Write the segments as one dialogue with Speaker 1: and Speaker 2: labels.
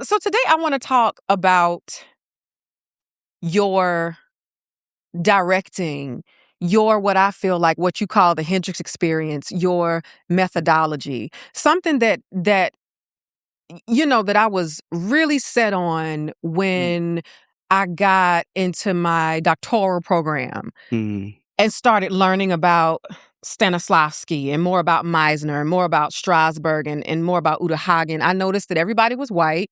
Speaker 1: So today I want to talk about your directing, your what I feel like what you call the Hendricks experience, your methodology. Something that that I was really set on
Speaker 2: Mm.
Speaker 1: when I got into my doctoral program
Speaker 2: Mm.
Speaker 1: and started learning about Stanislavski and more about Meisner and more about Strasberg and more about Uta Hagen. I noticed that everybody was white.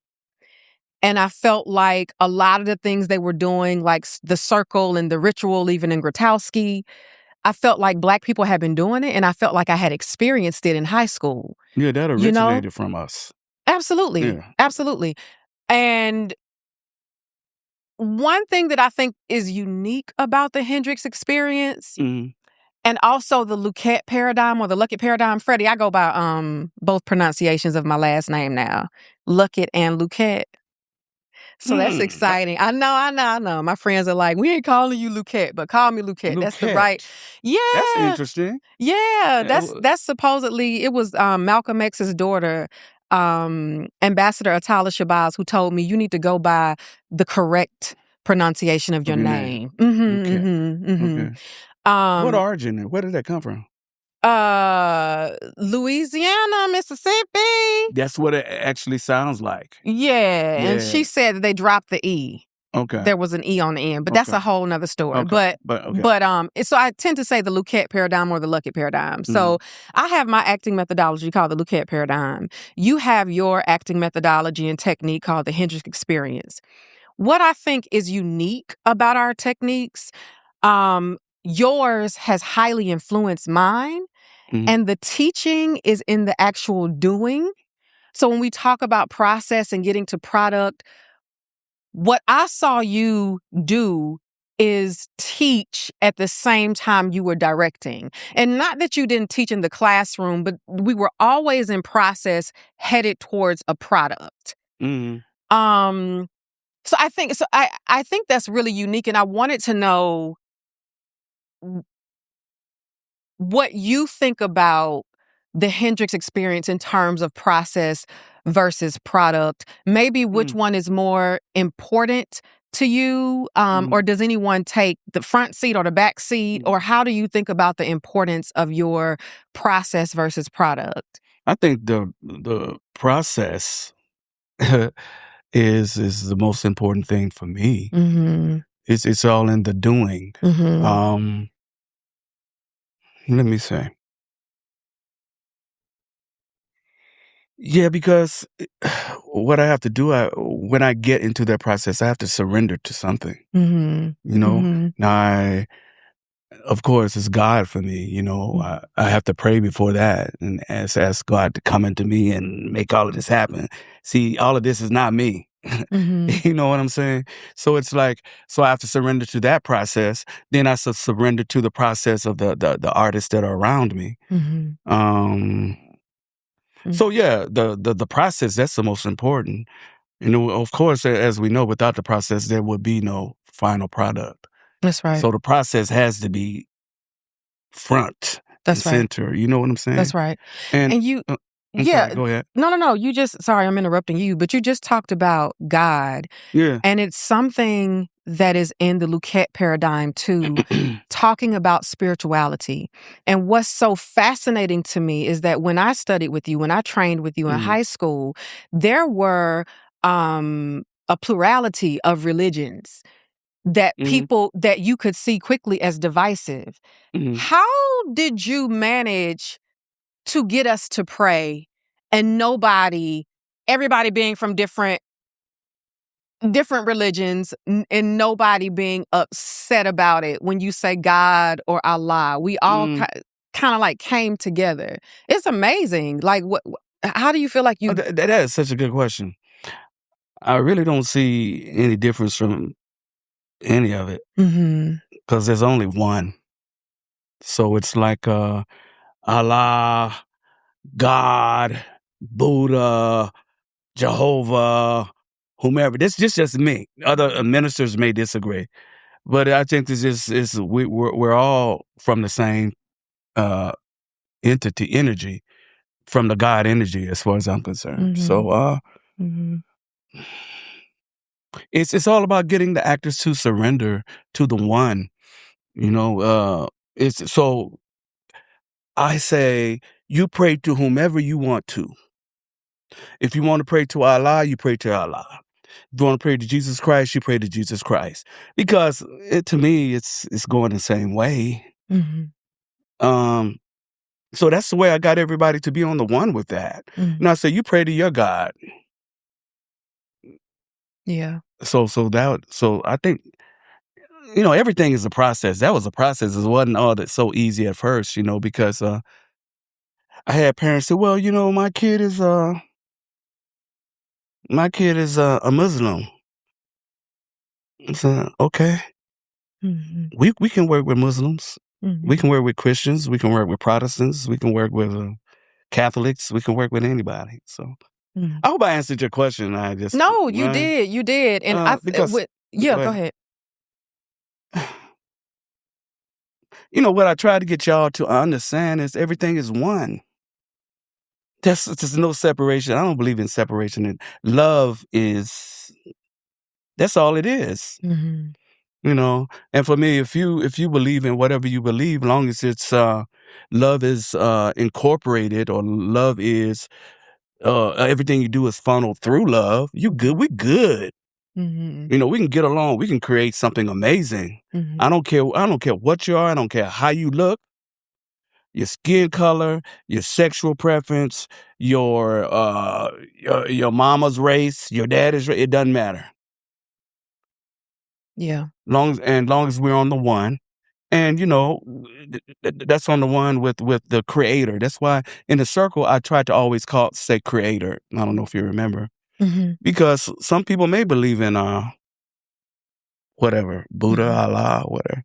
Speaker 1: And I felt like a lot of the things they were doing, like the circle and the ritual, even in Grotowski, I felt like Black people had been doing it, and I felt like I had experienced it in high school.
Speaker 2: Yeah, that
Speaker 1: You know?
Speaker 2: originated from us.
Speaker 1: Absolutely.
Speaker 2: Yeah.
Speaker 1: Absolutely. And one thing that I think is unique about the Hendricks experience
Speaker 2: Mm.
Speaker 1: and also the Luckett paradigm or the Luckett paradigm, Freddie, I go by both pronunciations of my last name now, Luckett and Luckett. So that's exciting. I know. My friends are like, we ain't calling you Luckett, but call me Luckett. That's the right.
Speaker 2: Luckett.
Speaker 1: Yeah.
Speaker 2: That's interesting.
Speaker 1: Yeah.
Speaker 2: Yeah,
Speaker 1: That's supposedly, it was Malcolm X's daughter, Ambassador Atala Shabazz, who told me you need to go by the correct pronunciation of your
Speaker 2: Of your name.
Speaker 1: name.
Speaker 2: Okay. What origin? Where did that come from?
Speaker 1: Louisiana, Mississippi.
Speaker 2: That's what it actually sounds like.
Speaker 1: Yeah. And
Speaker 2: Yeah.
Speaker 1: she said that they dropped the E.
Speaker 2: Okay.
Speaker 1: There was an E on the end, but that's
Speaker 2: Okay.
Speaker 1: a whole nother story.
Speaker 2: Okay. Okay.
Speaker 1: So I tend to say the Luckett paradigm or the Luckett paradigm. So I have my acting methodology called the Luckett paradigm. You have your acting methodology and technique called the Hendricks experience. What I think is unique about our techniques, yours has highly influenced mine, and the teaching is in the actual doing. So when we talk about process and getting to product, what I saw you do is teach at the same time you were directing. And not that you didn't teach in the classroom, but we were always in process headed towards a product. So I think that's really unique, and I wanted to know what you think about the Hendricks experience in terms of process versus product. Maybe which one is more important to you, or does anyone take the front seat or the back seat, or how do you think about the importance of your process versus product?
Speaker 2: I think the process is the most important thing for me.
Speaker 1: Mm-hmm.
Speaker 2: It's all in the doing.
Speaker 1: Mm-hmm.
Speaker 2: Let me say. Yeah, because what I have to do, when I get into that process, I have to surrender to something.
Speaker 1: Mm-hmm.
Speaker 2: You know,
Speaker 1: Mm-hmm.
Speaker 2: now of course, it's God for me. You know, I have to pray before that and ask God to come into me and make all of this happen. See, all of this is not me.
Speaker 1: Mm-hmm.
Speaker 2: You know what I'm saying? So it's like, so I have to surrender to that process. Then I surrender to the process of the artists that are around me.
Speaker 1: Mm-hmm.
Speaker 2: So yeah, the process, that's the most important. You know, of course, as we know, without the process, there would be no final product.
Speaker 1: That's right.
Speaker 2: So the process has to be front and center. You know what I'm saying?
Speaker 1: That's right.
Speaker 2: And
Speaker 1: you,
Speaker 2: I'm
Speaker 1: yeah.
Speaker 2: sorry, go ahead.
Speaker 1: No. Sorry, I'm interrupting you, but you just talked about God.
Speaker 2: Yeah.
Speaker 1: And it's something that is in the Luckett paradigm too, talking about spirituality. And what's so fascinating to me is that when I studied with you, when I trained with you in high school, there were a plurality of religions that people that you could see quickly as divisive. How did you manage to get us to pray and everybody being from different religions and nobody being upset about it when you say God or Allah? We all kind of like came together. It's amazing. Like, how do you feel like you...
Speaker 2: That is such a good question. I really don't see any difference from any of it because there's only one. So it's like Allah, God, Buddha, Jehovah, whomever. This is just me. Other ministers may disagree, but I think we're all from the same energy, from the God energy, as far as I'm concerned. So It's all about getting the actors to surrender to the one. It's so I say you pray to whomever you want to. If you want to pray to Allah, you pray to Allah. If you want to pray to Jesus Christ, you pray to Jesus Christ. Because to me, it's going the same way. So that's the way I got everybody to be on the one with that. And I say, you pray to your God.
Speaker 1: Yeah.
Speaker 2: So I think, everything is a process. That was a process. It wasn't all that so easy at first, because I had parents say, well, my kid is a Muslim. I said, okay. We can work with Muslims. We can work with Christians. We can work with Protestants. We can work with Catholics. We can work with anybody. So I hope I answered your question.
Speaker 1: No, you did. And go ahead.
Speaker 2: What I try to get y'all to understand is everything is one. There's no separation. I don't believe in separation. And love that's all it is. And for me, if you believe in whatever you believe, long as it's love is incorporated, or love is everything you do is funneled through love, you good. We good. We can get along. We can create something amazing. I don't care what you are. I don't care how you look, your skin color, your sexual preference, your mama's race, your dad's race. It doesn't matter.
Speaker 1: Yeah.
Speaker 2: Long as we're on the one, and that's on the one with the creator. That's why in the circle I try to always say creator. I don't know if you remember, because some people may believe in whatever, Buddha, Allah, whatever.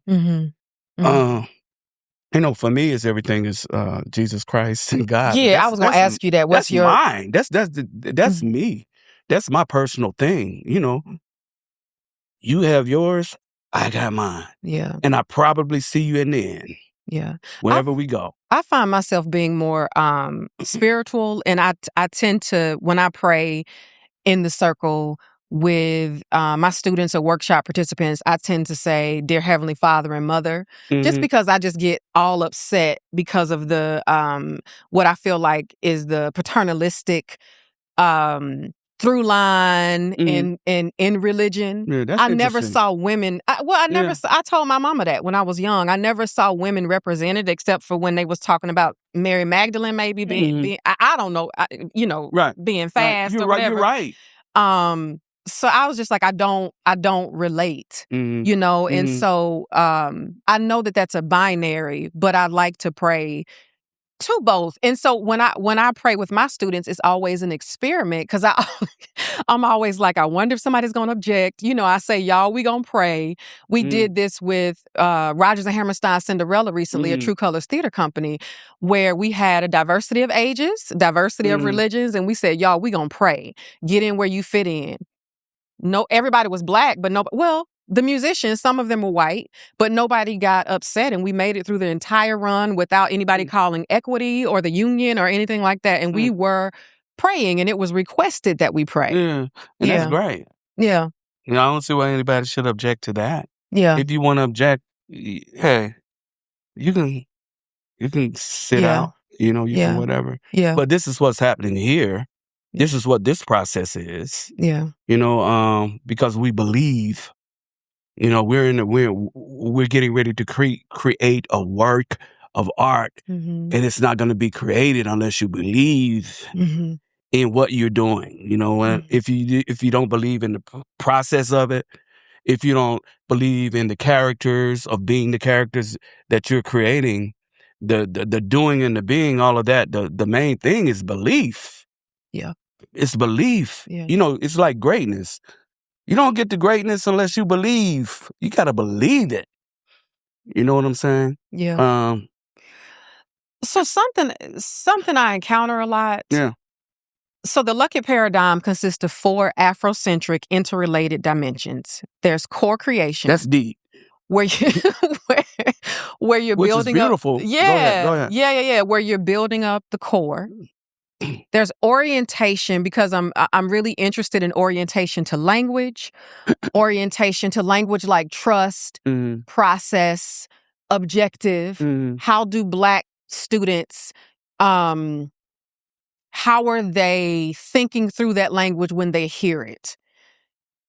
Speaker 2: For me, everything is Jesus Christ and God.
Speaker 1: Yeah, I was going to ask you that.
Speaker 2: What's your mine? That's me. That's my personal thing. You have yours, I got mine.
Speaker 1: Yeah.
Speaker 2: And I probably see you in the end.
Speaker 1: Yeah.
Speaker 2: Wherever we go.
Speaker 1: I find myself being more spiritual, and I tend to, when I pray in the circle with my students or workshop participants, I tend to say, Dear Heavenly Father and Mother, just because I just get all upset because of the what I feel like is the paternalistic through line in religion.
Speaker 2: Yeah, that's
Speaker 1: I never saw women. I told my mama that when I was young. I never saw women represented except for when they was talking about Mary Magdalene maybe being I don't know,
Speaker 2: right.
Speaker 1: being fast or whatever.
Speaker 2: You're right.
Speaker 1: So I was just like, I don't relate, and so I know that that's a binary, but I like to pray to both. And so when I pray with my students, it's always an experiment, because I'm always like, I wonder if somebody's going to object. I say, y'all, we going to pray. We did this with Rodgers and Hammerstein Cinderella recently, a True Colors theater company, where we had a diversity of ages, diversity of religions, and we said, y'all, we going to pray. Get in where you fit in. No, everybody was black, but the musicians, some of them were white, but nobody got upset, and we made it through the entire run without anybody calling equity or the union or anything like that. And we were praying, and it was requested that we pray.
Speaker 2: Yeah, and that's great.
Speaker 1: Yeah.
Speaker 2: I don't see why anybody should object to that.
Speaker 1: Yeah.
Speaker 2: If you want to object, hey, you can sit out, you can whatever.
Speaker 1: Yeah.
Speaker 2: But this is what's happening here. This is what this process is.
Speaker 1: Yeah.
Speaker 2: Because we believe. We're getting ready to create a work of art, and it's not going to be created unless you believe in what you're doing. And if you don't believe in the process of it, if you don't believe in the characters of being the characters that you're creating, the doing and the being, all of that, the main thing is belief.
Speaker 1: Yeah,
Speaker 2: it's belief.
Speaker 1: Yeah.
Speaker 2: It's like greatness. You don't get to greatness unless you believe. You got to believe it. You know what I'm saying?
Speaker 1: Yeah. So something I encounter a lot.
Speaker 2: Yeah.
Speaker 1: So the Luckett paradigm consists of 4 Afrocentric interrelated dimensions. There's core creation.
Speaker 2: That's deep.
Speaker 1: Where you're
Speaker 2: Which
Speaker 1: building
Speaker 2: is beautiful.
Speaker 1: up. Yeah.
Speaker 2: Go ahead.
Speaker 1: Yeah. Where you're building up the core. There's orientation, because I'm really interested in orientation to language, orientation to language like trust, process, objective. How do Black students, how are they thinking through that language when they hear it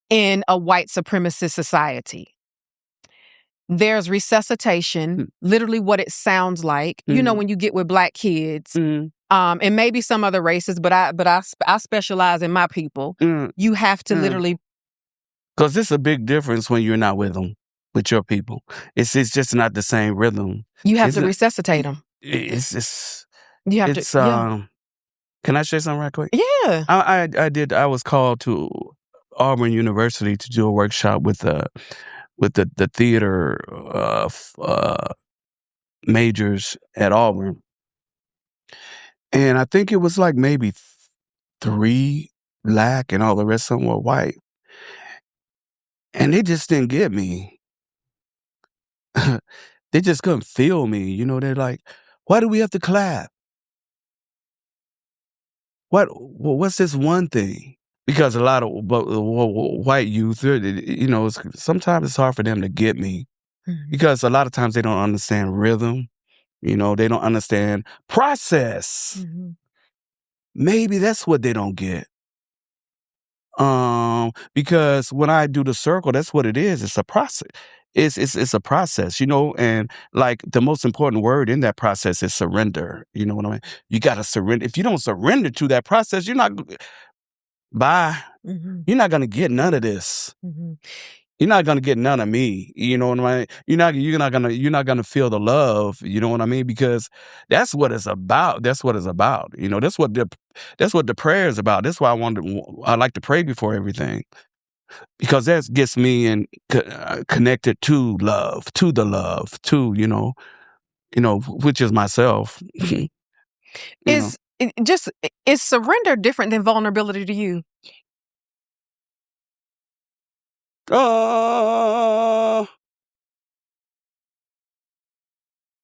Speaker 1: in a white supremacist society? There's resuscitation, literally what it sounds like. You know, when you get with Black kids, and maybe some other races, but I specialize in my people. You have to literally,
Speaker 2: because it's a big difference when you're not with them, with your people. It's just not the same rhythm.
Speaker 1: You have to resuscitate them.
Speaker 2: You have to. Can I say something right quick?
Speaker 1: Yeah.
Speaker 2: I was called to Auburn University to do a workshop with the theater majors at Auburn. And I think it was like maybe 3 Black and all the rest of them were white. And they just didn't get me. They just couldn't feel me. You know, they're like, why do we have to clap? What's this one thing? Because a lot of white youth, you know, sometimes it's hard for them to get me. Because a lot of times they don't understand rhythm. You know, they don't understand process. Maybe that's what they don't get. Because when I do the circle, that's what it is. It's a process. It's a process, you know, and like the most important word in that process is surrender. You know what I mean? You got to surrender. If you don't surrender to that process, you're not, you're not going to get none of this. You're not gonna get none of me. You know what I mean? You're not gonna feel the love. You know what I mean? Because that's what it's about. That's what it's about. You know, that's what the prayer is about. That's why I like to pray before everything, because that gets me connected to love, to the love, to you know, which is myself.
Speaker 1: Is surrender different than vulnerability to you?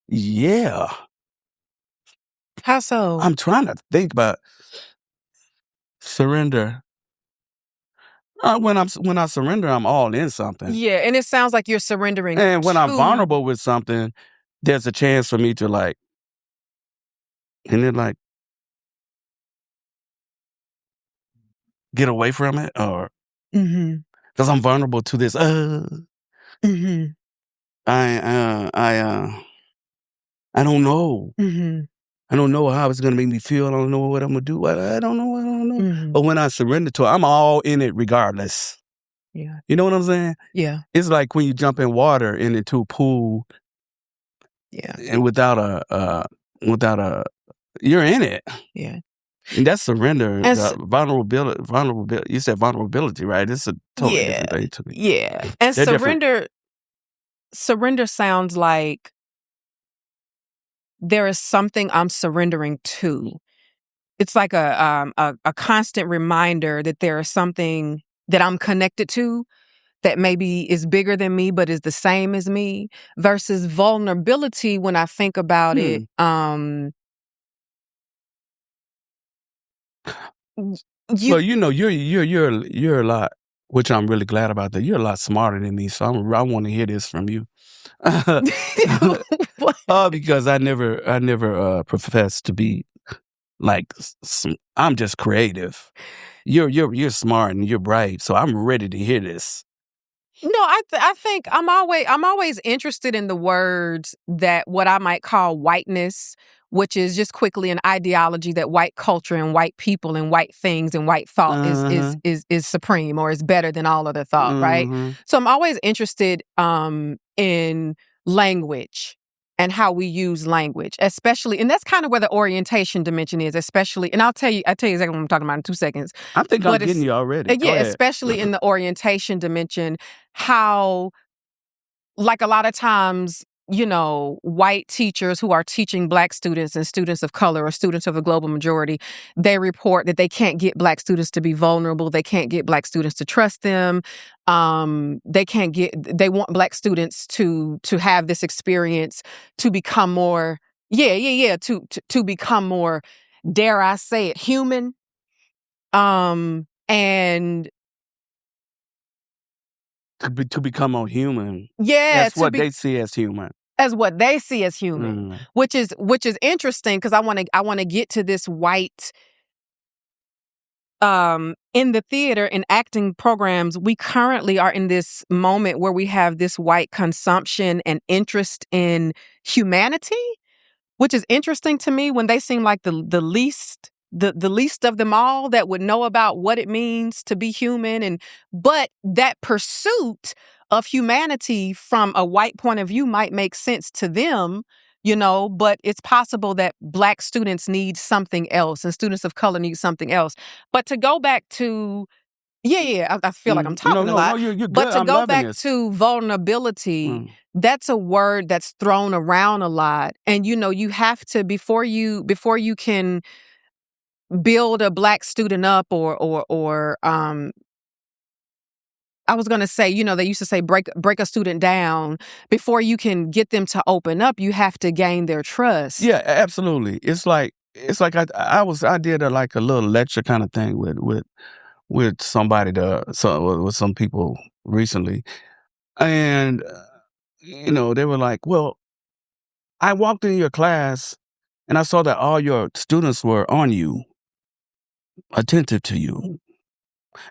Speaker 2: Yeah.
Speaker 1: How so?
Speaker 2: I'm trying to think about surrender. When I surrender, I'm all in something.
Speaker 1: Yeah, and it sounds like you're surrendering.
Speaker 2: And when I'm vulnerable with something, there's a chance for me to like, and then like, get away from it, or because I'm vulnerable to this. I don't know. I don't know how it's gonna make me feel. I don't know what I'm gonna do. I don't know. But when I surrender to it, I'm all in it regardless.
Speaker 1: Yeah.
Speaker 2: You know what I'm saying?
Speaker 1: Yeah.
Speaker 2: It's like when you jump in water into a pool.
Speaker 1: Yeah.
Speaker 2: And without a you're in it.
Speaker 1: Yeah.
Speaker 2: And that's surrender. Vulnerability. You said vulnerability, right? It's a totally different thing to me.
Speaker 1: Yeah. And surrender sounds like there is something I'm surrendering to. It's like a constant reminder that there is something that I'm connected to that maybe is bigger than me, but is the same as me, versus vulnerability. When I think about it,
Speaker 2: well, you know, you're a lot, which I'm really glad about that. You're a lot smarter than me, so I want to hear this from you. Because I never professed to be like I'm just creative. You're smart and you're bright, so I'm ready to hear this.
Speaker 1: No, I think I'm always interested in the words that what I might call whiteness, which is just quickly an ideology that white culture and white people and white things and white thought is supreme or is better than all other thought, right? So I'm always interested in language and how we use language, especially, and that's kind of where the orientation dimension is, especially, and I'll tell you exactly what I'm talking about in 2 seconds.
Speaker 2: I think I'm getting you already.
Speaker 1: Yeah, especially in the orientation dimension, how, like a lot of times, you know, white teachers who are teaching Black students and students of color or students of the global majority, they report that they can't get Black students to be vulnerable. They can't get Black students to trust them. They want Black students to have this experience to become more, to become more dare I say it, human. And
Speaker 2: to become a human.
Speaker 1: yeah,
Speaker 2: That's what they see as human.
Speaker 1: As what they see as human, which is interesting, because I want to get to this white. In the theater and acting programs, we currently are in this moment where we have this white consumption and interest in humanity, which is interesting to me, when they seem like the least of them all that would know about what it means to be human. But that pursuit of humanity from a white point of view might make sense to them, but it's possible that Black students need something else and students of color need something else. But to go back to, I feel like I'm talking a lot.
Speaker 2: No, you're good.
Speaker 1: But to
Speaker 2: I'm
Speaker 1: go back
Speaker 2: this.
Speaker 1: to vulnerability, that's a word that's thrown around a lot. And, you have to, before you can build a Black student up or I was going to say, they used to say break a student down. Before you can get them to open up, you have to gain their trust.
Speaker 2: Yeah, absolutely. It's like I did a little lecture kind of thing with somebody with some people recently, and they were like, "Well, I walked in your class and I saw that all your students were on you, attentive to you."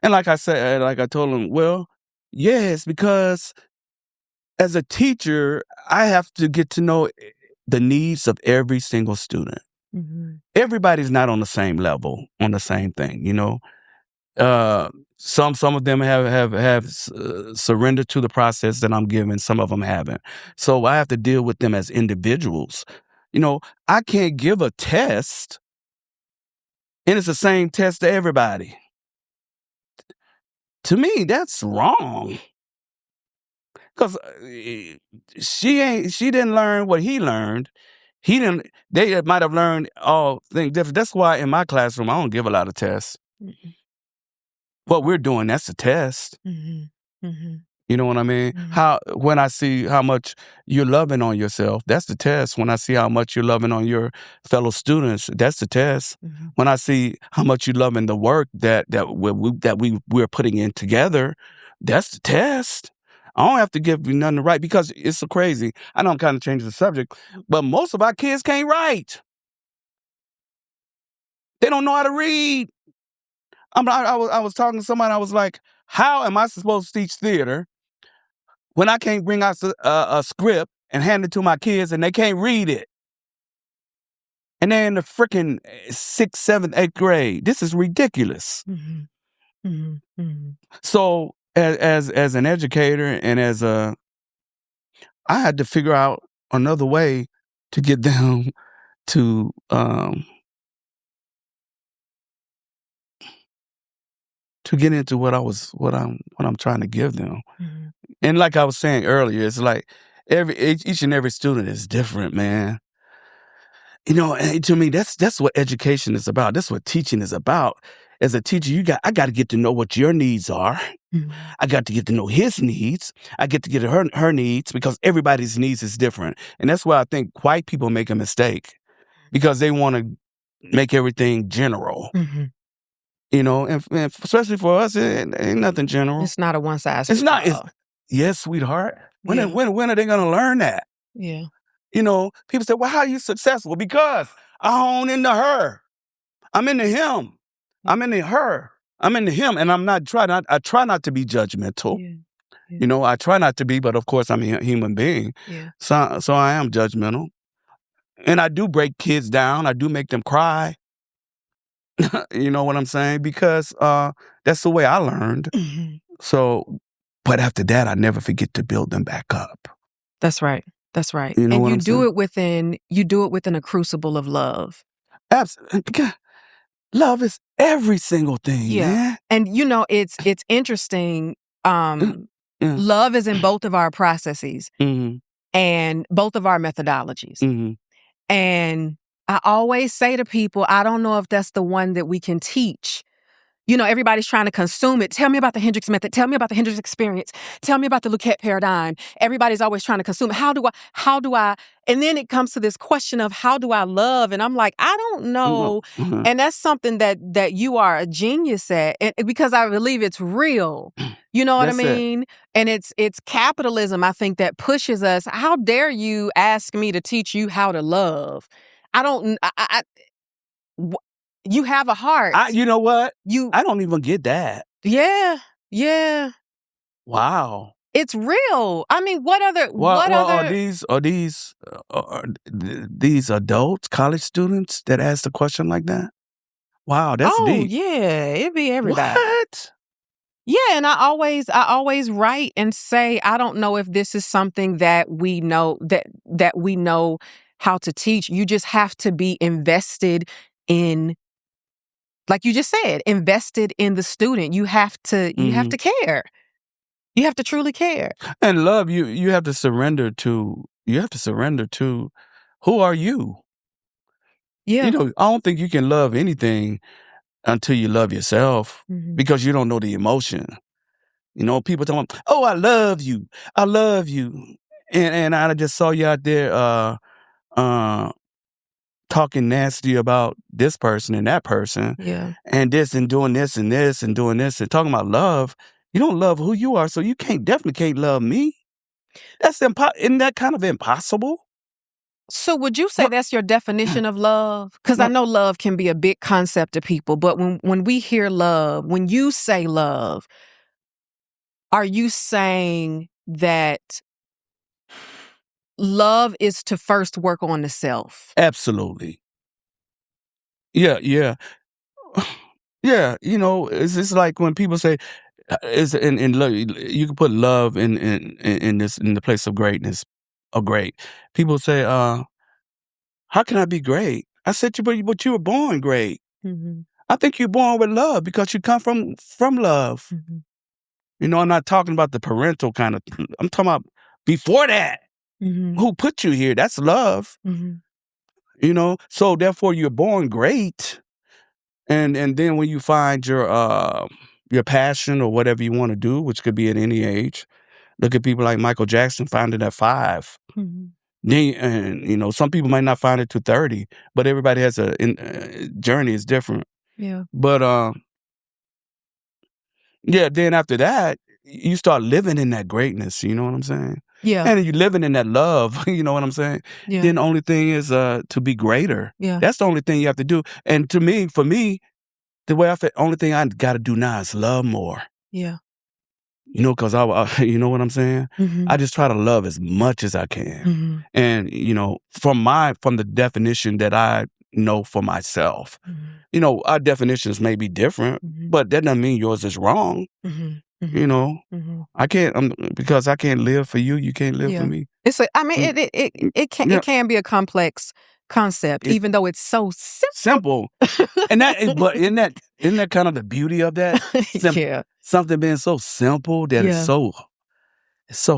Speaker 2: And like I said, like I told them, well, yes, because as a teacher, I have to get to know the needs of every single student.
Speaker 1: Mm-hmm.
Speaker 2: Everybody's not on the same level, on the same thing, Some of them have surrendered to the process that I'm giving. Some of them haven't. So I have to deal with them as individuals. I can't give a test, and it's the same test to everybody. To me, that's wrong. Because she didn't learn what he learned. They might have learned all things different. That's why in my classroom, I don't give a lot of tests. Mm-hmm. What we're doing, that's a test. Mm-hmm. Mm-hmm. You know what I mean? Mm-hmm. When I see how much you're loving on yourself, that's the test. When I see how much you're loving on your fellow students, that's the test. Mm-hmm. When I see how much you're loving the work that we're putting in together, that's the test. I don't have to give you nothing to write, because it's so crazy. I know I'm kind of changing the subject, but most of our kids can't write. They don't know how to read. I was talking to somebody. I was like, how am I supposed to teach theater when I can't bring out a script and hand it to my kids and they can't read it? And they're in the freaking 6th, 7th, 8th grade. This is ridiculous. Mm-hmm. Mm-hmm. Mm-hmm. So as an educator and I had to figure out another way to get them to get into what I'm trying to give them. Mm-hmm. And like I was saying earlier, it's like each and every student is different, man. And to me, that's what education is about. That's what teaching is about. As a teacher, I got to get to know what your needs are. Mm-hmm. I got to get to know his needs. I get to get her needs, because everybody's needs is different. And that's why I think white people make a mistake, because they want to make everything general. Mm-hmm. And especially for us, it ain't nothing general.
Speaker 1: It's not a one size
Speaker 2: fits all.
Speaker 1: It's not.
Speaker 2: Yes, sweetheart. When are they going to learn that?
Speaker 1: Yeah.
Speaker 2: People say, well, how are you successful? Because I hone into her. I'm into him. I'm into her. I'm into him. And I try not to be judgmental. Yeah. Yeah. I try not to be, but of course I'm a human being. Yeah. So I am judgmental. And I do break kids down. I do make them cry. You know what I'm saying? Because that's the way I learned. Mm-hmm. So, but after that, I never forget to build them back up.
Speaker 1: That's right. That's right.
Speaker 2: You know
Speaker 1: and
Speaker 2: what
Speaker 1: you
Speaker 2: I'm
Speaker 1: do
Speaker 2: saying?
Speaker 1: you do it within a crucible of love.
Speaker 2: Absolutely. Love is every single thing, man.
Speaker 1: And it's interesting. Love is in both of our processes, mm-hmm. and both of our methodologies. Mm-hmm. And I always say to people, I don't know if that's the one that we can teach, everybody's trying to consume it. Tell me about the Hendricks method. Tell me about the Hendricks experience. Tell me about the Luckett paradigm. Everybody's always trying to consume it. How do I, and then it comes to this question of how do I love? And I'm like, I don't know.
Speaker 2: Mm-hmm.
Speaker 1: And that's something that you are a genius at, and because I believe it's real. You know what I mean? And it's capitalism, I think, that pushes us. How dare you ask me to teach you how to love? You have a heart.
Speaker 2: You know what? I don't even get that.
Speaker 1: Yeah. Yeah.
Speaker 2: Wow.
Speaker 1: It's real. I mean, what other?
Speaker 2: Are these adults, college students that ask a question like that? Wow, that's deep.
Speaker 1: Oh yeah, it'd be everybody.
Speaker 2: What?
Speaker 1: Yeah, and I always write and say, I don't know if this is something that we know that we know how to teach. You just have to be invested in, like you just said, invested in the student. You have to care. You have to truly care.
Speaker 2: And love, you have to surrender to. You have to surrender to. Who are you?
Speaker 1: Yeah.
Speaker 2: I don't think you can love anything until you love yourself, because you don't know the emotion. People talking, oh, I love you. I love you. And I just saw you out there talking nasty about this person and that person.
Speaker 1: Yeah.
Speaker 2: And this and doing this and this and doing this and talking about love. You don't love who you are, so you definitely can't love me. Isn't that kind of impossible?
Speaker 1: So would you say that's your definition of love? Because I know love can be a big concept to people, but when we hear love, when you say love, are you saying that love is to first work on the self?
Speaker 2: Absolutely. Yeah. Yeah, it's like when people say, "Is in love." You can put love in the place of greatness, or great. People say, "How can I be great?" I said, "But you were born great.
Speaker 1: Mm-hmm.
Speaker 2: I think you're born with love because you come from love."
Speaker 1: Mm-hmm.
Speaker 2: I'm not talking about the parental kind of. I'm talking about before that.
Speaker 1: Mm-hmm.
Speaker 2: Who put you here? That's love.
Speaker 1: Mm-hmm.
Speaker 2: So therefore you're born great. And then when you find your passion or whatever you want to do, which could be at any age, look at people like Michael Jackson, found it at 5.
Speaker 1: Mm-hmm.
Speaker 2: Then, some people might not find it to 30, but everybody has journey is different.
Speaker 1: Yeah.
Speaker 2: But then after that, you start living in that greatness. You know what I'm saying?
Speaker 1: Yeah.
Speaker 2: And you're living in that love. You know what I'm saying?
Speaker 1: Yeah.
Speaker 2: Then the only thing is to be greater.
Speaker 1: Yeah.
Speaker 2: That's the only thing you have to do. And for me, the way I feel, only thing I got to do now is love more.
Speaker 1: Yeah.
Speaker 2: Because you know what I'm saying?
Speaker 1: Mm-hmm.
Speaker 2: I just try to love as much as I can.
Speaker 1: Mm-hmm.
Speaker 2: And, from the definition that I know for myself, our definitions may be different, but that doesn't mean yours is wrong. I can't, because I can't live for you, you can't live for me.
Speaker 1: It can be a complex concept, even though it's so simple.
Speaker 2: And isn't that kind of the beauty of that?
Speaker 1: Yeah.
Speaker 2: Something being so simple that it's so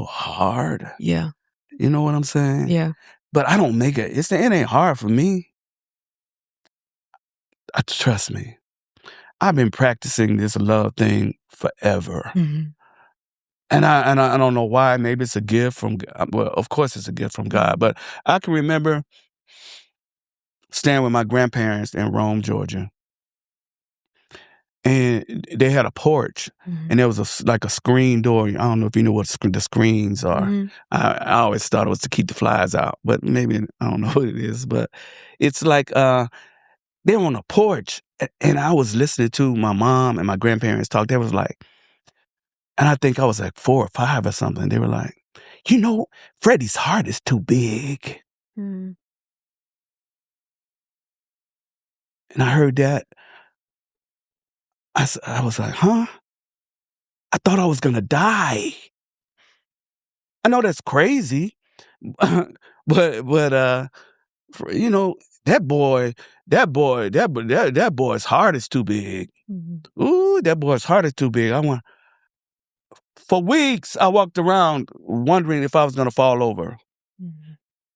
Speaker 2: hard.
Speaker 1: Yeah.
Speaker 2: You know what I'm saying?
Speaker 1: Yeah.
Speaker 2: But I don't make it. It ain't hard for me. Trust me. I've been practicing this love thing forever. And I don't know why. Maybe it's a gift from God. Well, of course it's a gift from God. But I can remember staying with my grandparents in Rome, Georgia. And they had a porch, and there was like a screen door. I don't know if you know what the screens are. I always thought it was to keep the flies out, but maybe I don't know what it is. But it's like they were on a porch, and I was listening to my mom and my grandparents talk. They was like, and I think I was like 4 or 5 or something. They were like, Freddie's heart is too big. And I heard that. I was like, huh? I thought I was going to die. I know that's crazy, but that boy's heart is too big. Ooh, that boy's heart is too big. For weeks, I walked around wondering if I was going to fall over.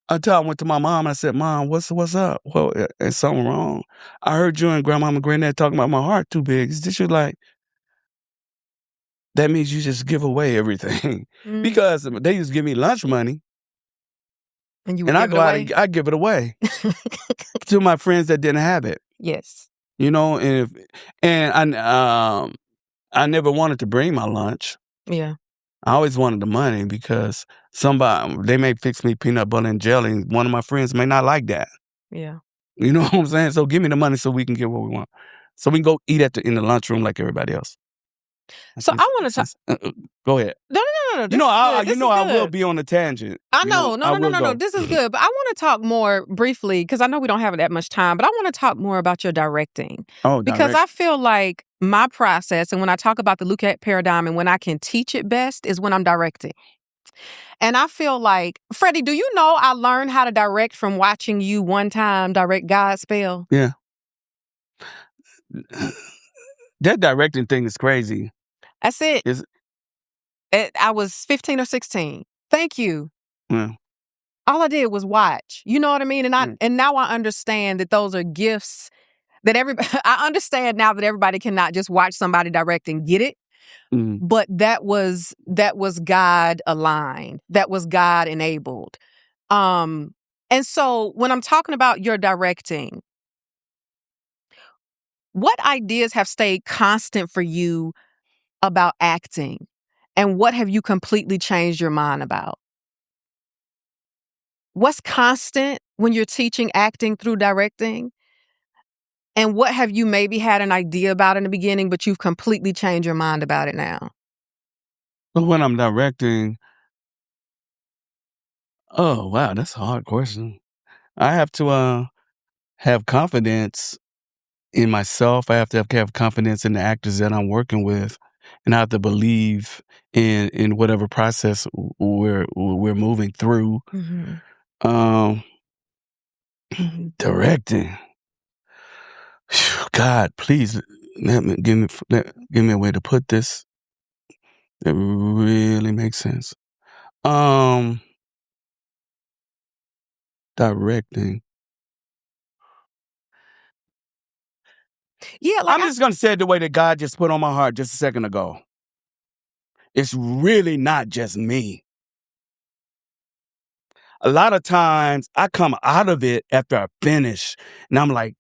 Speaker 2: until I went to my mom and I said, "Mom, what's up? Well, is something wrong? I heard you and grandmama and granddad talking about my heart too big." She was like, "That means you just give away everything." Because they used to give me lunch money.
Speaker 1: And you would
Speaker 2: I
Speaker 1: give
Speaker 2: go
Speaker 1: it
Speaker 2: out
Speaker 1: away?
Speaker 2: and I give it away to my friends that didn't have it.
Speaker 1: Yes.
Speaker 2: You know, and I never wanted to bring my lunch.
Speaker 1: Yeah.
Speaker 2: I always wanted the money because they may fix me peanut butter and jelly, and one of my friends may not like that.
Speaker 1: Yeah.
Speaker 2: You know what I'm saying? So give me the money so we can get what we want. So we can go eat in the lunchroom like everybody else.
Speaker 1: So I want to talk.
Speaker 2: Go ahead.
Speaker 1: No.
Speaker 2: I will be on a tangent.
Speaker 1: I know. No. This is good. But I want to talk more briefly, because I know we don't have that much time, but I want to talk more about your directing. Because I feel like my process, and when I talk about the Luckett paradigm and when I can teach it best, is when I'm directing. And I feel like, Freddie, do you know I learned how to direct from watching you one time direct Godspell?
Speaker 2: Yeah. That directing thing is crazy.
Speaker 1: That's it. I was 15 or 16. Thank you.
Speaker 2: Yeah.
Speaker 1: All I did was watch. You know what I mean? And now I understand that those are gifts that I understand now that everybody cannot just watch somebody direct and get it. But that was God aligned. That was God enabled. And so when I'm talking about your directing, what ideas have stayed constant for you about acting? And what have you completely changed your mind about? What's constant when you're teaching acting through directing? And what have you maybe had an idea about in the beginning, but you've completely changed your mind about it now?
Speaker 2: When I'm directing, oh, wow, that's a hard question. I have to have confidence in myself. I have to have confidence in the actors that I'm working with, and I have to believe in whatever process we're moving through. Directing. God, please give me a way to put this that really makes sense. Directing.
Speaker 1: Yeah,
Speaker 2: I'm just gonna say it the way that God just put on my heart just a second ago. It's really not just me. A lot of times I come out of it after I finish, and I'm like,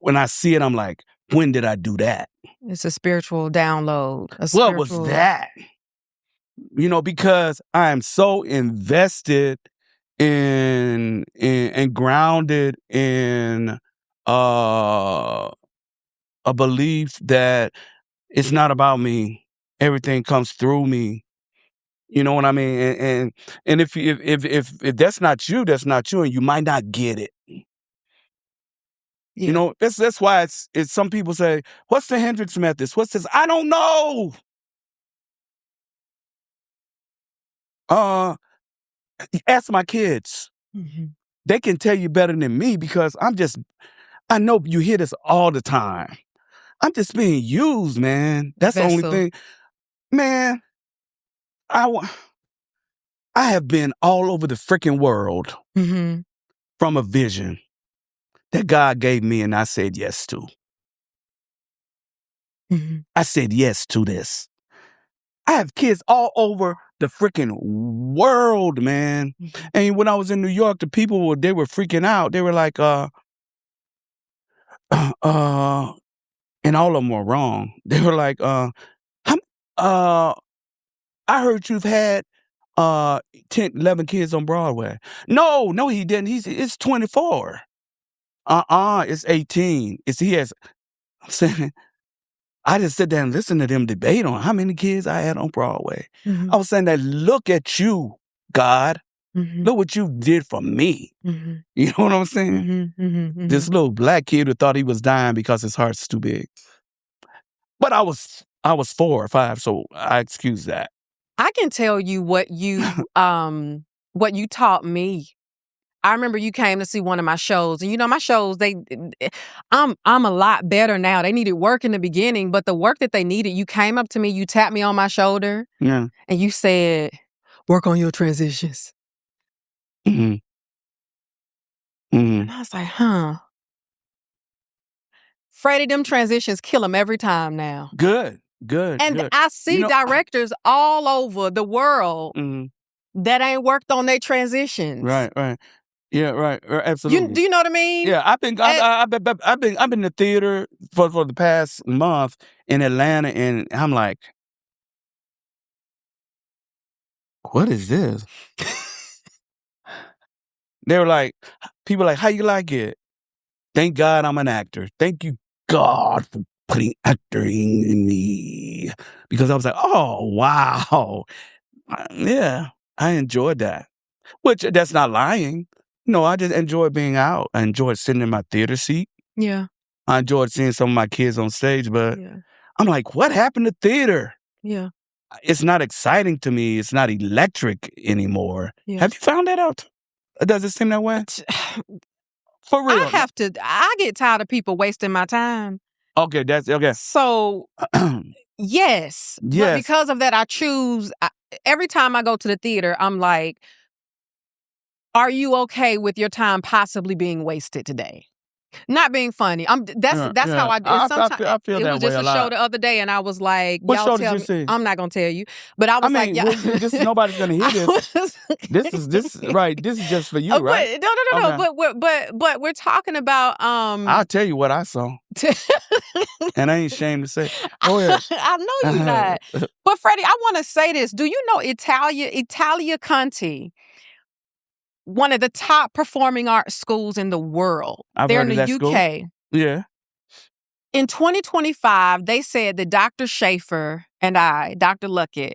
Speaker 2: when I see it, I'm like, when did I do that?
Speaker 1: It's a spiritual download.
Speaker 2: What was that? You know, because I am so invested in grounded in a belief that it's not about me. Everything comes through me. You know what I mean? And if that's not you, that's not you, and you might not get it. Yeah. You know, that's why it's some people say, "What's the Hendricks method? What's this?" I don't know. Ask my kids. They can tell you better than me because I know you hear this all the time. I'm just being used, man. That's the only thing. Man, I have been all over the freaking world from a vision that God gave me, and I said yes to. I said yes to this. I have kids all over the freaking world, man. And when I was in New York, the people they were freaking out. They were like, and all of them were wrong. They were like, I heard you've had 10, 11 kids on Broadway. No, he didn't. It's 24. It's 18. I'm saying, I just sit there and listen to them debate on how many kids I had on Broadway. I was saying that, look at you, God. Look what you did for me. You know what I'm saying? This little black kid who thought he was dying because his heart's too big. But I was 4 or 5, so I excuse that.
Speaker 1: I can tell you what you taught me. I remember you came to see one of my shows, and you know my shows. I'm a lot better now. They needed work in the beginning, but the work that they needed, you came up to me, you tapped me on my shoulder, and you said, "Work on your transitions." And I was like, Freddie, them transitions kill him every time now.
Speaker 2: Good.
Speaker 1: And I see directors all over the world that ain't worked on their transitions.
Speaker 2: Right. Yeah, right. Absolutely.
Speaker 1: Do you know what I mean?
Speaker 2: Yeah, I've been in the theater for the past month in Atlanta, and I'm like, what is this? They were like, people like, how you like it? Thank God I'm an actor. Thank you, God, for putting acting in me. Because I was like, oh, wow. Yeah, I enjoyed that. Which, that's not lying. No, I just enjoyed being out. I enjoyed sitting in my theater seat.
Speaker 1: Yeah.
Speaker 2: I enjoyed seeing some of my kids on stage, but I'm like, what happened to theater?
Speaker 1: Yeah.
Speaker 2: It's not exciting to me. It's not electric anymore.
Speaker 1: Yeah.
Speaker 2: Have you found that out? Does it seem that way? For real.
Speaker 1: I get tired of people wasting my time.
Speaker 2: Okay, that's okay.
Speaker 1: So, yes. But because of that, I choose, every time I go to the theater, I'm like, are you okay with your time possibly being wasted today? Not being funny. That's how I do. Sometimes
Speaker 2: I feel
Speaker 1: it
Speaker 2: that
Speaker 1: was just
Speaker 2: way
Speaker 1: a show the other day, and I was like,
Speaker 2: what
Speaker 1: y'all
Speaker 2: show
Speaker 1: tell
Speaker 2: did you see?
Speaker 1: I'm not gonna tell you, but I was like,
Speaker 2: nobody's gonna hear this. This is just for you, right?
Speaker 1: No. But we're talking about.
Speaker 2: I'll tell you what I saw, and I ain't ashamed to say. Go ahead.
Speaker 1: I know you're not. But Freddie, I want to say this. Do you know Italia Conti? One of the top performing art schools in the world. They're in the UK.
Speaker 2: School. Yeah.
Speaker 1: In 2025, they said that Dr. Schaefer and Dr. Luckett,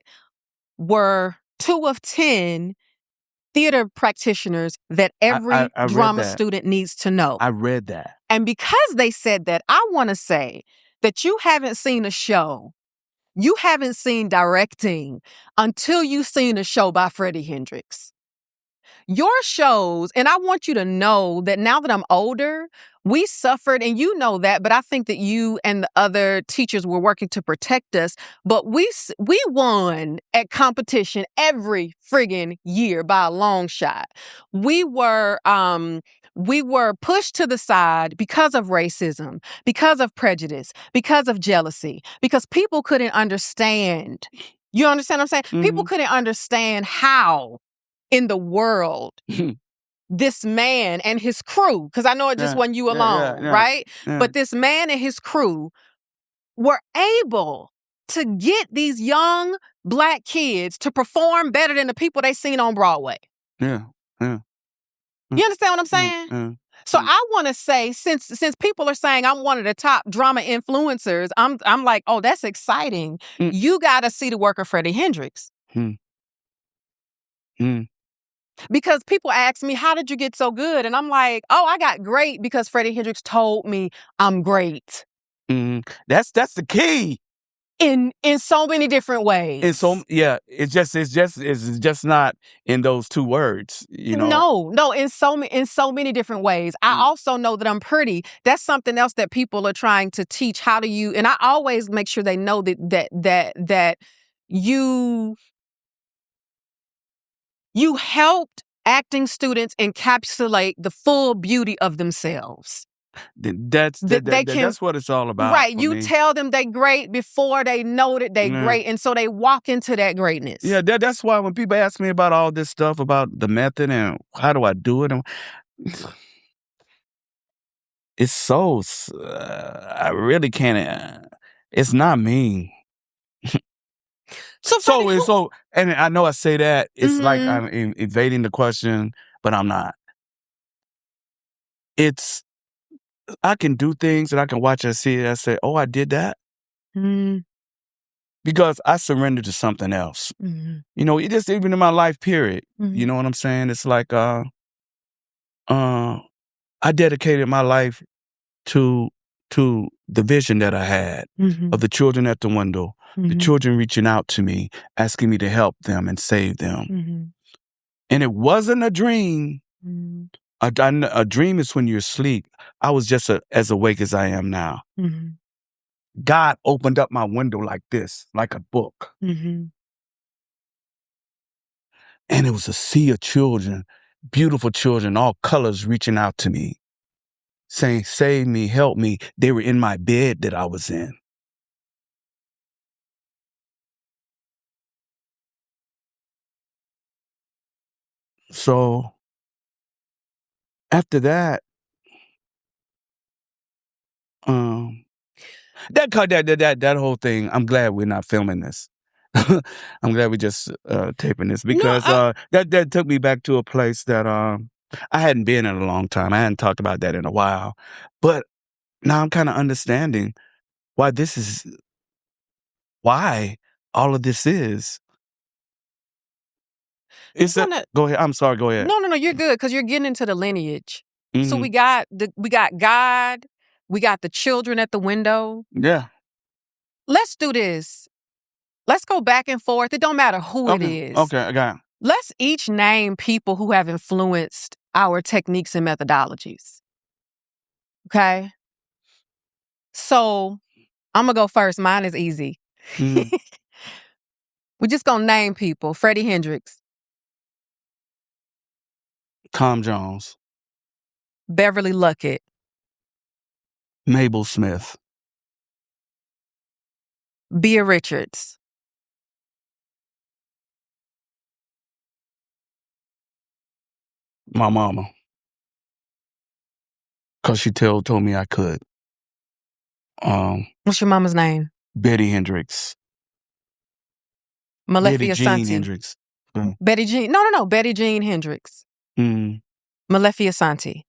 Speaker 1: were 2 of 10 theater practitioners that every drama student needs to know.
Speaker 2: I read that.
Speaker 1: And because they said that, I want to say that you haven't seen a show, you haven't seen directing until you've seen a show by Freddie Hendricks. Your shows, and I want you to know that now that I'm older, we suffered, and you know that, but I think that you and the other teachers were working to protect us, but we won at competition every friggin' year by a long shot. We were pushed to the side because of racism, because of prejudice, because of jealousy, because people couldn't understand. You understand what I'm saying? Mm-hmm. People couldn't understand how in the world this man and his crew, because I know it just wasn't you alone, right? Yeah. But this man and his crew were able to get these young Black kids to perform better than the people they seen on Broadway.
Speaker 2: Yeah. You
Speaker 1: understand what I'm saying? So I want to say, since people are saying I'm one of the top drama influencers, I'm like, oh, that's exciting. You got to see the work of Freddie Hendricks. Because people ask me, how did you get so good? And I'm like, oh, I got great because Freddie Hendricks told me I'm great.
Speaker 2: That's the key.
Speaker 1: In so many different ways.
Speaker 2: It's just not in those 2 words, you know.
Speaker 1: No, in so many different ways. I also know that I'm pretty. That's something else that people are trying to teach. How do you? And I always make sure they know that you helped acting students encapsulate the full beauty of themselves.
Speaker 2: That's what it's all about.
Speaker 1: Right. You tell them they great before they know that they great. And so they walk into that greatness.
Speaker 2: Yeah, that's why when people ask me about all this stuff, about the method and how do I do it, it's so, I really can't, it's not me. So, and I know I say that, it's like I'm evading the question, but I'm not. I can do things and I can watch and see it. I say, oh, I did that. Because I surrendered to something else. You know, just even in my life period. You know what I'm saying? It's like, I dedicated my life to the vision that I had of the children at the window, the children reaching out to me, asking me to help them and save them. And it wasn't a dream. A dream is when you're asleep. I was just as awake as I am now. God opened up my window like this, like a book. And it was a sea of children beautiful children, all colors, reaching out to me, saying, save me, help me. They were in my bed that I was in. So after that, that whole thing, I'm glad we're not filming this. I'm glad we're just taping this, because that took me back to a place that I hadn't been in a long time. I hadn't talked about that in a while. But now I'm kind of understanding why all of this is. Go ahead. I'm sorry. Go ahead.
Speaker 1: No. You're good, because you're getting into the lineage. Mm-hmm. So we got God, we got the children at the window.
Speaker 2: Yeah.
Speaker 1: Let's do this. Let's go back and forth. It don't matter who it is.
Speaker 2: Okay, I got it.
Speaker 1: Let's each name people who have influenced our techniques and methodologies. Okay? So I'm going to go first. Mine is easy. Mm. We're just going to name people. Freddie Hendricks.
Speaker 2: Tom Jones.
Speaker 1: Beverly Luckett.
Speaker 2: Mabel Smith.
Speaker 1: Bea Richards.
Speaker 2: My mama. Because she told me I could.
Speaker 1: What's your mama's name?
Speaker 2: Betty Hendricks.
Speaker 1: Malefica Santi.
Speaker 2: Hendricks.
Speaker 1: Betty Jean. No. Betty Jean Hendricks. Malefica Santi.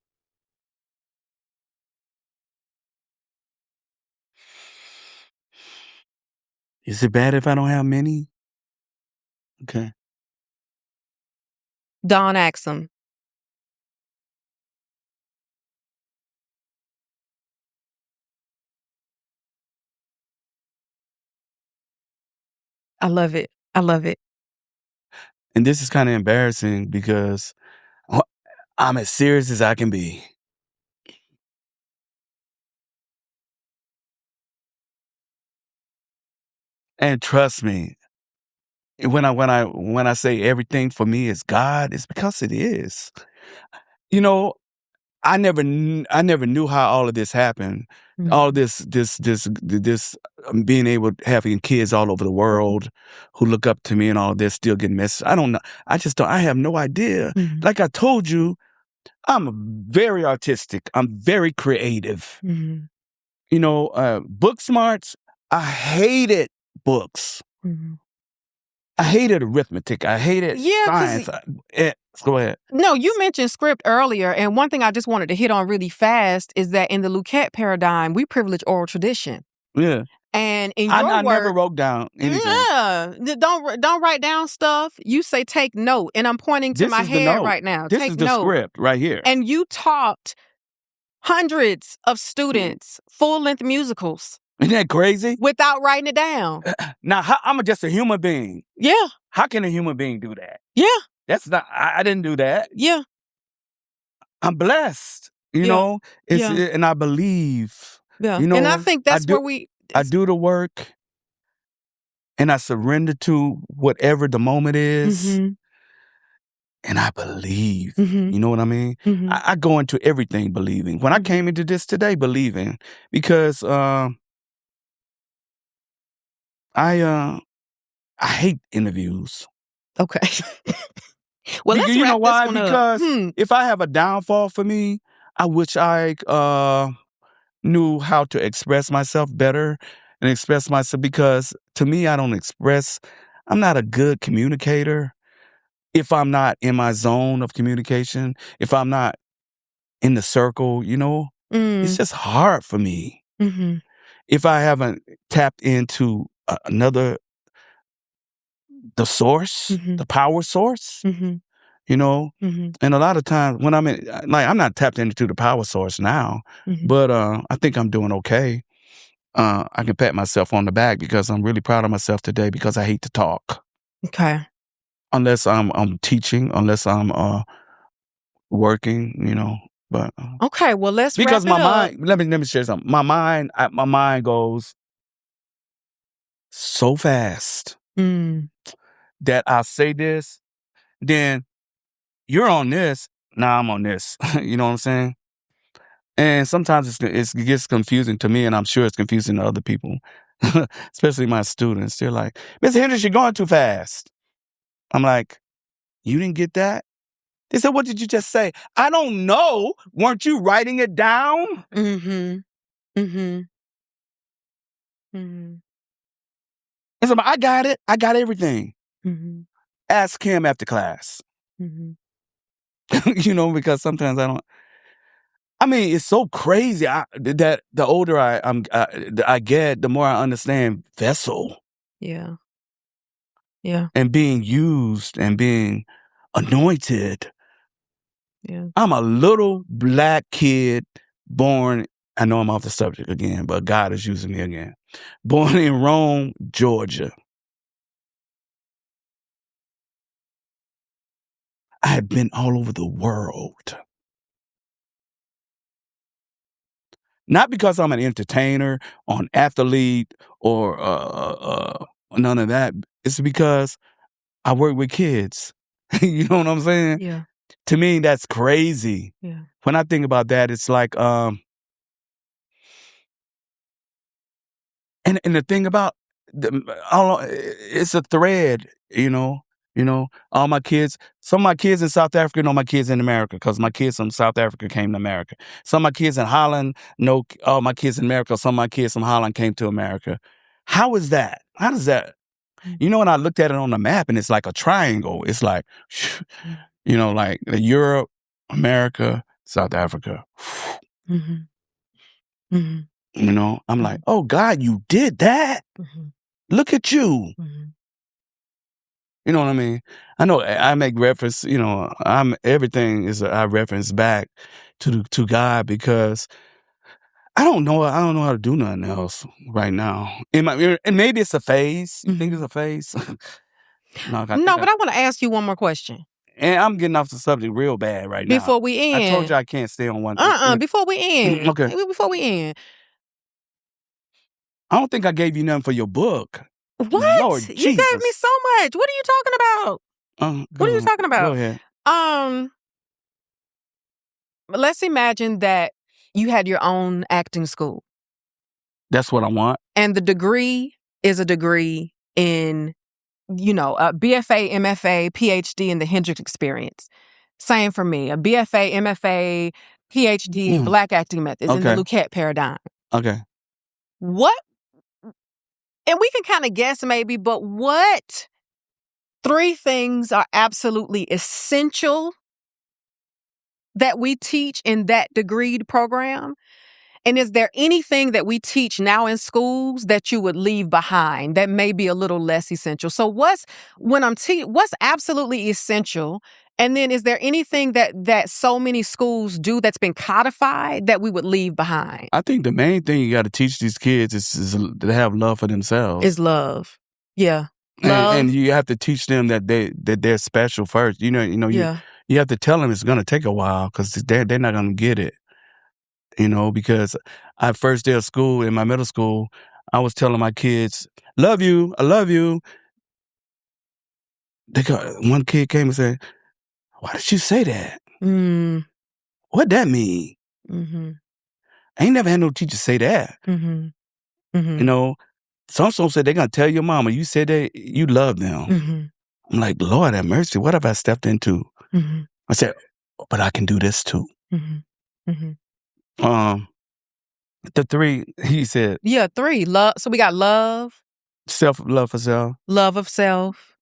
Speaker 2: Is it bad if I don't have many? Okay.
Speaker 1: Don Axum. I love it.
Speaker 2: And this is kind of embarrassing, because I'm as serious as I can be. And trust me, when I say everything for me is God, it's because it is. You know, I never knew how all of this happened. Mm-hmm. All of this being able to having kids all over the world who look up to me and all of this, still getting messages. I don't know. I have no idea. Mm-hmm. Like I told you, I'm very artistic. I'm very creative. Mm-hmm. You know, book smarts, I hated books. Mm-hmm. I hated arithmetic. I hated science. Go ahead.
Speaker 1: No, you mentioned script earlier, and one thing I just wanted to hit on really fast is that in the Luckett paradigm, we privilege oral tradition.
Speaker 2: Yeah.
Speaker 1: And in your
Speaker 2: I never wrote down anything.
Speaker 1: Yeah. Don't write down stuff. You say take note. And I'm pointing to my head right now.
Speaker 2: This is the script right here.
Speaker 1: And you taught hundreds of students full-length musicals.
Speaker 2: Isn't that crazy?
Speaker 1: Without writing it down.
Speaker 2: Now, I'm just a human being.
Speaker 1: Yeah.
Speaker 2: How can a human being do that?
Speaker 1: Yeah.
Speaker 2: That's not, I didn't do that.
Speaker 1: Yeah.
Speaker 2: I'm blessed, you know? And I believe.
Speaker 1: Yeah.
Speaker 2: You know,
Speaker 1: and I think that's where
Speaker 2: I do the work, and I surrender to whatever the moment is. Mm-hmm. And I believe. Mm-hmm. You know what I mean? Mm-hmm. I go into everything believing. When I came into this today, believing, because I hate interviews.
Speaker 1: Okay. Well, let's
Speaker 2: you know why?
Speaker 1: This one
Speaker 2: because if I have a downfall for me, I wish I knew how to express myself better and express myself, because to me, I'm not a good communicator if I'm not in my zone of communication, if I'm not in the circle, you know, it's just hard for me. Mm-hmm. If I haven't tapped into the source, the power source, you know, and a lot of times when I'm not tapped into the power source now, but I think I'm doing okay. I can pat myself on the back because I'm really proud of myself today, because I hate to talk.
Speaker 1: Okay.
Speaker 2: Unless I'm teaching, unless I'm working, you know. But
Speaker 1: okay, well, let's
Speaker 2: because
Speaker 1: wrap it
Speaker 2: my mind. Let me share something. My mind goes so fast that I'll say this, then you're on this, now I'm on this. You know what I'm saying? And sometimes it gets confusing to me, and I'm sure it's confusing to other people, especially my students. They're like, Mr. Hendricks, you're going too fast. I'm like, you didn't get that? They said, what did you just say? I don't know. Weren't you writing it down?
Speaker 1: Mm-hmm. Mm-hmm. Mm-hmm.
Speaker 2: And so I got it. I got everything.
Speaker 1: Mm-hmm.
Speaker 2: Ask him after class.
Speaker 1: Mm-hmm.
Speaker 2: Because sometimes I mean, it's so crazy that the older I get, the more I understand vessel.
Speaker 1: Yeah. Yeah.
Speaker 2: And being used and being anointed.
Speaker 1: Yeah.
Speaker 2: I'm a little black kid born, I know I'm off the subject again, but God is using me again. Born in Rome, Georgia. I have been all over the world. Not because I'm an entertainer or an athlete or none of that. It's because I work with kids. You know what I'm saying?
Speaker 1: Yeah.
Speaker 2: To me, that's crazy.
Speaker 1: Yeah.
Speaker 2: When I think about that, it's like, and the thing about it's a thread, all my kids, some of my kids in South Africa know my kids in America because my kids from South Africa came to America. Some of my kids in Holland know all my kids in America. Some of my kids from Holland came to America. How is that? How does that? When I looked at it on the map and it's like a triangle, it's like, like Europe, America, South Africa.
Speaker 1: Mm-hmm. Mm-hmm.
Speaker 2: I'm like, oh God, you did that.
Speaker 1: Mm-hmm.
Speaker 2: Look at you.
Speaker 1: Mm-hmm.
Speaker 2: You know what I mean? I know I make reference, everything is I reference back to God because I don't know how to do nothing else right now. And maybe it's a phase. You think it's a phase?
Speaker 1: No, but I want to ask you one more question.
Speaker 2: And I'm getting off the subject real bad right now.
Speaker 1: Before we end.
Speaker 2: I told you I can't stay on one thing.
Speaker 1: Before we end.
Speaker 2: Okay.
Speaker 1: Before we end.
Speaker 2: I don't think I gave you nothing for your book.
Speaker 1: What?
Speaker 2: Lord
Speaker 1: You
Speaker 2: Jesus.
Speaker 1: gave me so much. What are you talking about? What are you talking about?
Speaker 2: Go ahead.
Speaker 1: Let's imagine that you had your own acting school.
Speaker 2: That's what I want.
Speaker 1: And the degree is a degree in, BFA, MFA, PhD in the Hendricks experience. Same for me. A BFA, MFA, PhD, Black acting methods in the Luckett paradigm.
Speaker 2: Okay.
Speaker 1: What? And we can kind of guess maybe, but what 3 things are absolutely essential that we teach in that degreed program? And is there anything that we teach now in schools that you would leave behind that may be a little less essential? So what's absolutely essential? And then is there anything that so many schools do that's been codified that we would leave behind?
Speaker 2: I think the main thing you got to teach these kids is to have love for themselves.
Speaker 1: Is love. Yeah.
Speaker 2: Love. And you have to teach them that they're special first. You have to tell them it's going to take a while because they're not going to get it. Because first day of school in my middle school, I was telling my kids, love you, I love you. One kid came and said, why did you say that? What'd that mean? Mm-hmm. I ain't never had no teacher say that. Mm-hmm. Mm-hmm. Some said they're going to tell your mama, you said that you love them. Mm-hmm. I'm like, Lord have mercy, what have I stepped into? Mm-hmm. I said, but I can do this too. Mm-hmm. Mm-hmm. The 3, he said.
Speaker 1: Yeah, 3. Love. So we got love.
Speaker 2: Love for self.
Speaker 1: Love of self.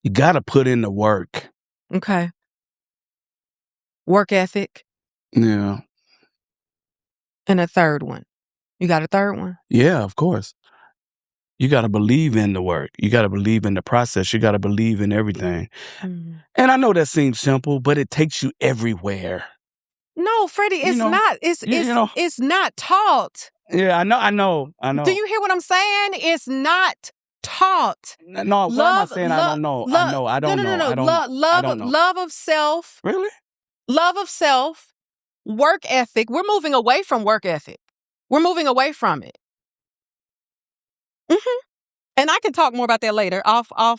Speaker 2: You got to put in the work.
Speaker 1: Okay. Work ethic.
Speaker 2: Yeah.
Speaker 1: And a 3rd one. You got a 3rd one?
Speaker 2: Yeah, of course. You got to believe in the work. You got to believe in the process. You got to believe in everything. Mm-hmm. And I know that seems simple, but it takes you everywhere.
Speaker 1: No, Freddie, it's not. It's not taught.
Speaker 2: Yeah, I know.
Speaker 1: Do you hear what I'm saying? It's not taught.
Speaker 2: No, what am I saying? I don't know. I don't know.
Speaker 1: No. Love of self.
Speaker 2: Really?
Speaker 1: Love of self. Work ethic. We're moving away from work ethic. We're moving away from it. Mm-hmm. And I can talk more about that later off, but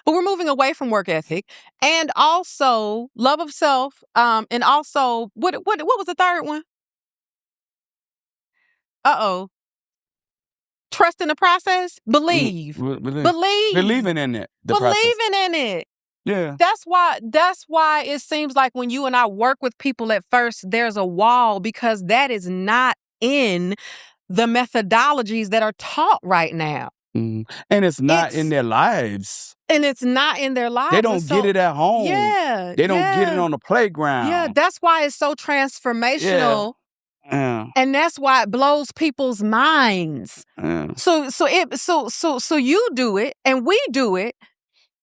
Speaker 1: we're moving away from work ethic and also love of self. And also what was the third one? Trust in the process. Believe.
Speaker 2: Believing in it.
Speaker 1: Believing in it.
Speaker 2: Yeah.
Speaker 1: That's why it seems like when you and I work with people at first, there's a wall because that is not in the methodologies that are taught right now.
Speaker 2: And it's not in their lives.
Speaker 1: And it's not in their lives.
Speaker 2: They don't get it at home.
Speaker 1: Yeah.
Speaker 2: They don't get it on the playground.
Speaker 1: Yeah, that's why it's so transformational.
Speaker 2: Yeah.
Speaker 1: And that's why it blows people's minds.
Speaker 2: Yeah.
Speaker 1: So you do it and we do it.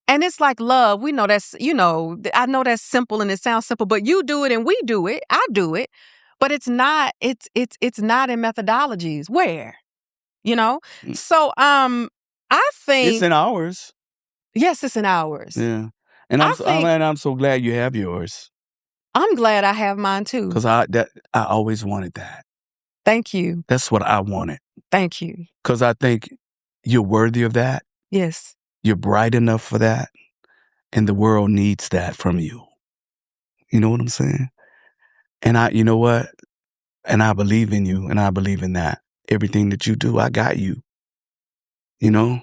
Speaker 1: And it's like love. We know that's, I know that's simple and it sounds simple, but you do it and we do it. I do it. But it's not in methodologies. Where? So I think
Speaker 2: it's in ours.
Speaker 1: Yes, it's in ours.
Speaker 2: Yeah. And I'm so glad you have yours.
Speaker 1: I'm glad I have mine too.
Speaker 2: Because I always wanted that.
Speaker 1: Thank you.
Speaker 2: That's what I wanted.
Speaker 1: Thank you.
Speaker 2: Because I think you're worthy of that.
Speaker 1: Yes.
Speaker 2: You're bright enough for that. And the world needs that from you. You know what I'm saying? And you know what? And I believe in you and I believe in that. Everything that you do, I got you. You know?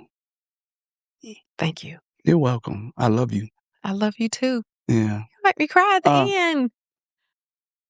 Speaker 1: Thank you.
Speaker 2: You're welcome. I love you.
Speaker 1: I love you too.
Speaker 2: Yeah.
Speaker 1: You make me cry at the end.